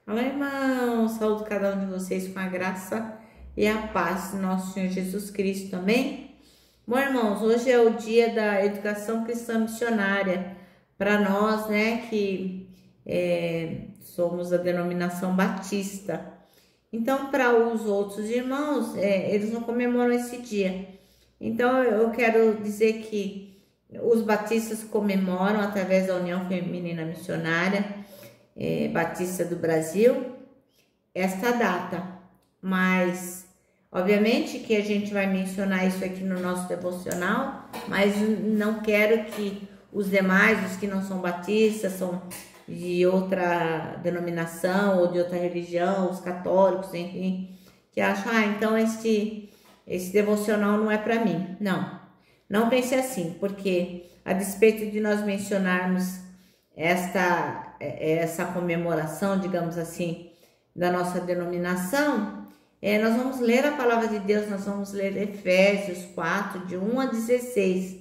Olá, irmãos, saúdo cada um de vocês com a graça e a paz do nosso Senhor Jesus Cristo, amém? Bom, irmãos, hoje é o dia da educação cristã missionária para nós, né, que somos a denominação batista. Então, para os outros irmãos, eles não comemoram esse dia. Então, eu quero dizer que os batistas comemoram através da União Feminina Missionária Batista do Brasil esta data, mas obviamente que a gente vai mencionar isso aqui no nosso devocional, mas não quero que os demais, os que não são batistas, são de outra denominação ou de outra religião, os católicos, enfim, que acham, então esse devocional não é para mim. Não pense assim, porque a despeito de nós mencionarmos essa comemoração, digamos assim, da nossa denominação, nós vamos ler a palavra de Deus, nós vamos ler Efésios 4, de 1 a 16,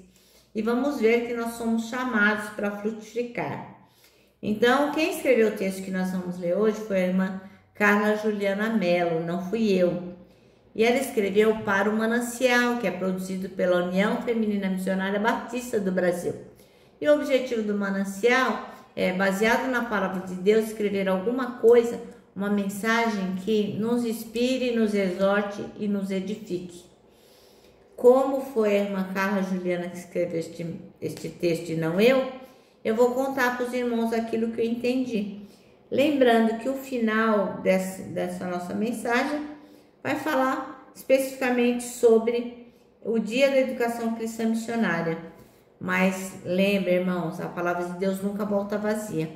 e vamos ver que nós somos chamados para frutificar. Então, quem escreveu o texto que nós vamos ler hoje foi a irmã Carla Juliana Mello, não fui eu. E ela escreveu para o Manancial, que é produzido pela União Feminina Missionária Batista do Brasil. E o objetivo do Manancial é, baseado na palavra de Deus, escrever alguma coisa, uma mensagem que nos inspire, nos exorte e nos edifique. Como foi a irmã Carla Juliana que escreveu este texto e não eu vou contar para os irmãos aquilo que eu entendi. Lembrando que o final dessa nossa mensagem vai falar especificamente sobre o Dia da Educação Cristã Missionária. Mas lembre, irmãos, a palavra de Deus nunca volta vazia.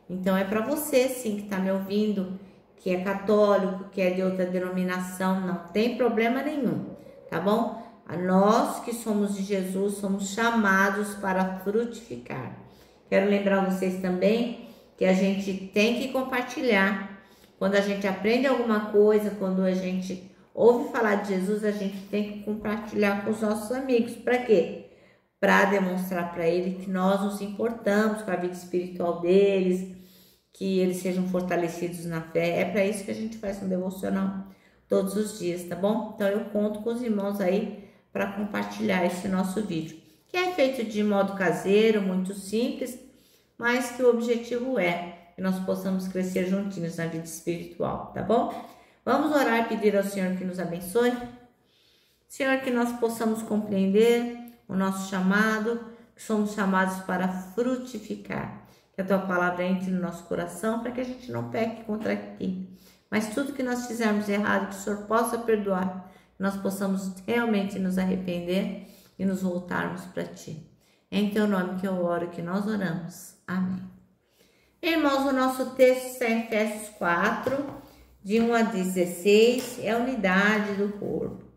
Então é para você, sim, que está me ouvindo, que é católico, que é de outra denominação, não tem problema nenhum, tá bom? Nós que somos de Jesus, somos chamados para frutificar. Quero lembrar vocês também que a gente tem que compartilhar. Quando a gente aprende alguma coisa, quando a gente ouve falar de Jesus, a gente tem que compartilhar com os nossos amigos. Para quê? Para demonstrar para ele que nós nos importamos com a vida espiritual deles, que eles sejam fortalecidos na fé. É para isso que a gente faz um devocional todos os dias, tá bom? Então eu conto com os irmãos aí para compartilhar esse nosso vídeo, que é feito de modo caseiro, muito simples, mas que o objetivo é que nós possamos crescer juntinhos na vida espiritual, tá bom? Vamos orar e pedir ao Senhor que nos abençoe. Senhor, que nós possamos compreender o nosso chamado, que somos chamados para frutificar. Que a tua palavra entre no nosso coração para que a gente não peque contra ti. Mas tudo que nós fizermos errado, que o Senhor possa perdoar, que nós possamos realmente nos arrepender e nos voltarmos para ti. É em teu nome que eu oro, que nós oramos. Amém. Irmãos, o nosso texto está em Efésios 4, de 1 a 16, é a unidade do corpo.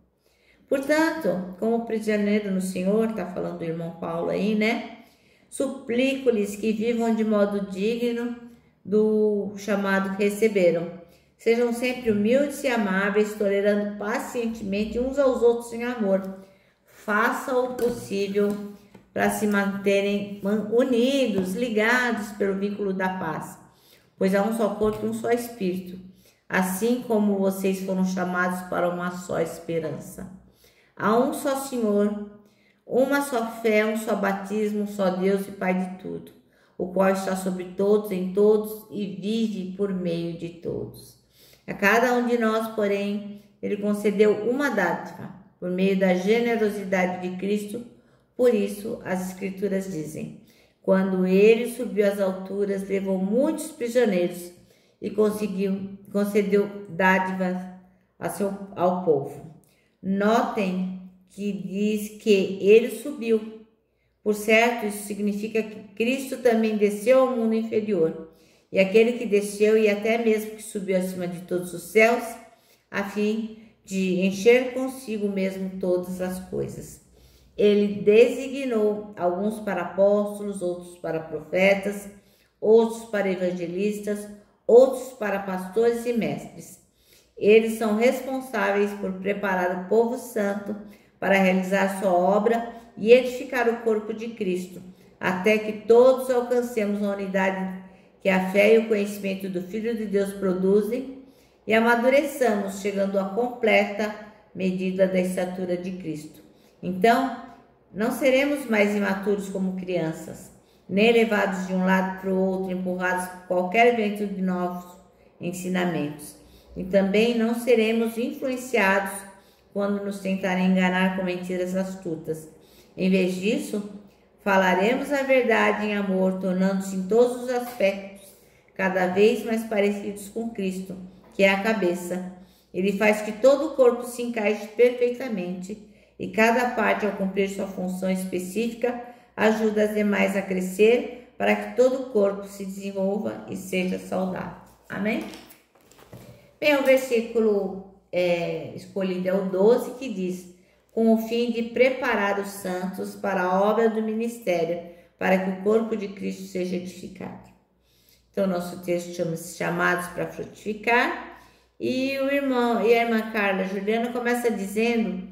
Portanto, como prisioneiro no Senhor, está falando o irmão Paulo aí, né? Suplico-lhes que vivam de modo digno do chamado que receberam. Sejam sempre humildes e amáveis, tolerando pacientemente uns aos outros em amor. Façam o possível para se manterem unidos, ligados pelo vínculo da paz. Pois há um só corpo e um só espírito, assim como vocês foram chamados para uma só esperança. Há um só Senhor, uma só fé, um só batismo, um só Deus e Pai de tudo, o qual está sobre todos, em todos e vive por meio de todos. A cada um de nós, porém, ele concedeu uma dádiva, por meio da generosidade de Cristo. Por isso, as Escrituras dizem: quando ele subiu às alturas, levou muitos prisioneiros e concedeu dádivas ao povo. Notem que diz que ele subiu. Por certo, isso significa que Cristo também desceu ao mundo inferior. E aquele que desceu e até mesmo que subiu acima de todos os céus, a fim de encher consigo mesmo todas as coisas. Ele designou alguns para apóstolos, outros para profetas, outros para evangelistas, outros para pastores e mestres. Eles são responsáveis por preparar o povo santo para realizar sua obra e edificar o corpo de Cristo, até que todos alcancemos a unidade que a fé e o conhecimento do Filho de Deus produzem e amadureçamos, chegando à completa medida da estatura de Cristo. Então, não seremos mais imaturos como crianças, nem levados de um lado para o outro, empurrados por qualquer vento de novos ensinamentos. E também não seremos influenciados quando nos tentarem enganar com mentiras astutas. Em vez disso, falaremos a verdade em amor, tornando-se em todos os aspectos cada vez mais parecidos com Cristo, que é a cabeça. Ele faz que todo o corpo se encaixe perfeitamente e cada parte, ao cumprir sua função específica, ajuda as demais a crescer para que todo o corpo se desenvolva e seja saudável. Amém? Bem, o versículo escolhido é o 12, que diz: com o fim de preparar os santos para a obra do ministério, para que o corpo de Cristo seja edificado. Então, nosso texto chama-se Chamados para Frutificar, e o irmão e a irmã Carla Juliana começa dizendo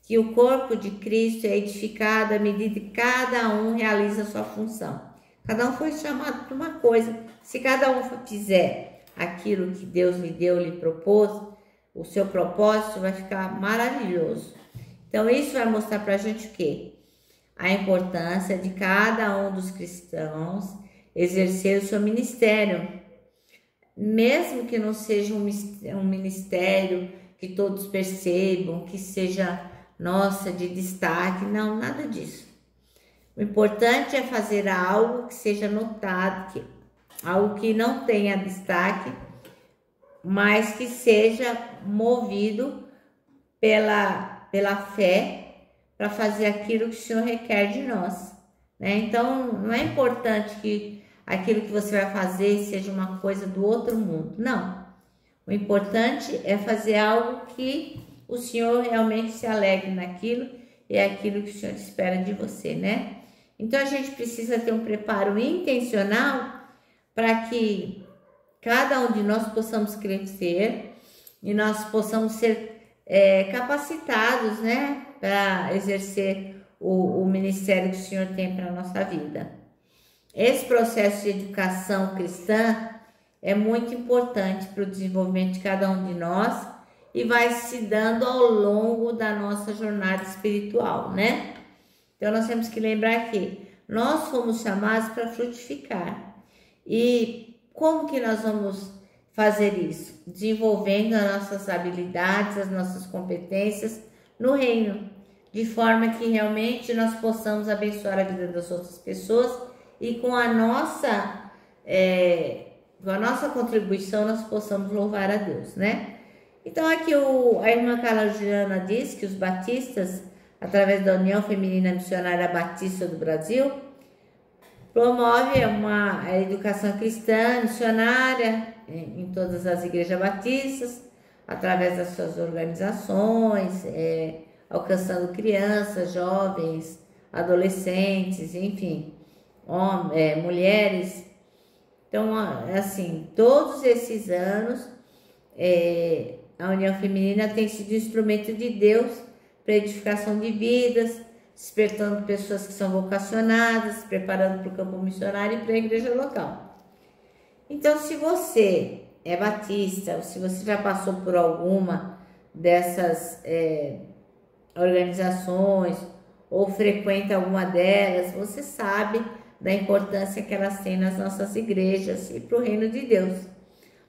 que o corpo de Cristo é edificado à medida que cada um realiza a sua função. Cada um foi chamado para uma coisa. Se cada um fizer aquilo que Deus lhe deu, lhe propôs, o seu propósito vai ficar maravilhoso. Então, isso vai mostrar para a gente o quê? A importância de cada um dos cristãos exercer o seu ministério. Mesmo que não seja um ministério que todos percebam, que seja, nossa, de destaque, não, nada disso. O importante é fazer algo que seja notado, algo que não tenha destaque, mas que seja movido pela fé para fazer aquilo que o Senhor requer de nós, né? Então, não é importante que aquilo que você vai fazer seja uma coisa do outro mundo, não. O importante é fazer algo que o Senhor realmente se alegre naquilo e é aquilo que o Senhor espera de você, né? Então, a gente precisa ter um preparo intencional para que cada um de nós possamos crescer e nós possamos ser capacitados, né, para exercer o ministério que o Senhor tem para a nossa vida. Esse processo de educação cristã é muito importante para o desenvolvimento de cada um de nós e vai se dando ao longo da nossa jornada espiritual, né? Então, nós temos que lembrar que nós fomos chamados para frutificar. E como que nós vamos fazer isso? Desenvolvendo as nossas habilidades, as nossas competências no reino, de forma que realmente nós possamos abençoar a vida das outras pessoas e com a nossa contribuição nós possamos louvar a Deus, né? Então aqui a irmã Carla Juliana diz que os batistas, através da União Feminina Missionária Batista do Brasil, promove a educação cristã missionária em todas as igrejas batistas, através das suas organizações, alcançando crianças, jovens, adolescentes, enfim, homens, mulheres. Então, assim, todos esses anos, a União Feminina tem sido instrumento de Deus para edificação de vidas, despertando pessoas que são vocacionadas, preparando para o campo missionário e para a igreja local. Então, se você é batista, ou se você já passou por alguma dessas organizações, ou frequenta alguma delas, você sabe da importância que elas têm nas nossas igrejas e para o reino de Deus.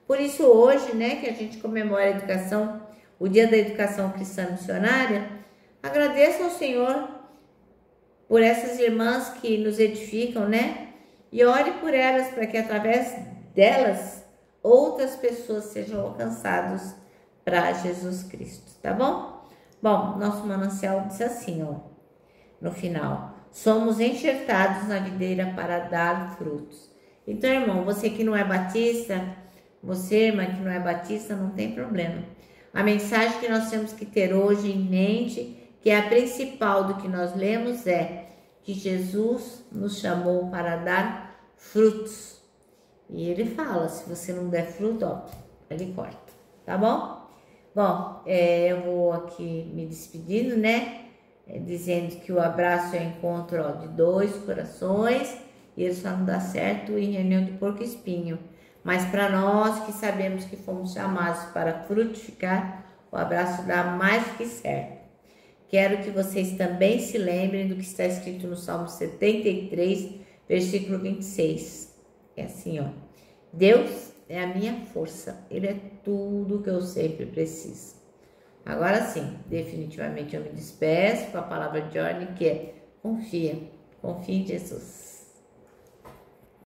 Por isso, hoje, né, que a gente comemora a educação, o Dia da Educação Cristã Missionária, agradeço ao Senhor por essas irmãs que nos edificam, né? E ore por elas para que através delas outras pessoas sejam alcançadas para Jesus Cristo, tá bom? Bom, nosso manancial diz assim, ó, no final: somos enxertados na videira para dar frutos. Então, irmão, você que não é batista, você, irmã, que não é batista, não tem problema. A mensagem que nós temos que ter hoje em mente, que é a principal do que nós lemos, é que Jesus nos chamou para dar frutos. E ele fala, se você não der fruto, ó, ele corta, tá bom? Bom, eu vou aqui me despedindo, né? Dizendo que o abraço é o encontro, ó, de dois corações e ele só não dá certo em reunião de porco-espinho. Mas para nós que sabemos que fomos chamados para frutificar, o abraço dá mais do que certo. Quero que vocês também se lembrem do que está escrito no Salmo 73, versículo 26. É assim, ó. Deus é a minha força, Ele é tudo que eu sempre preciso. Agora sim, definitivamente eu me despeço com a palavra de ordem que é confia em Jesus.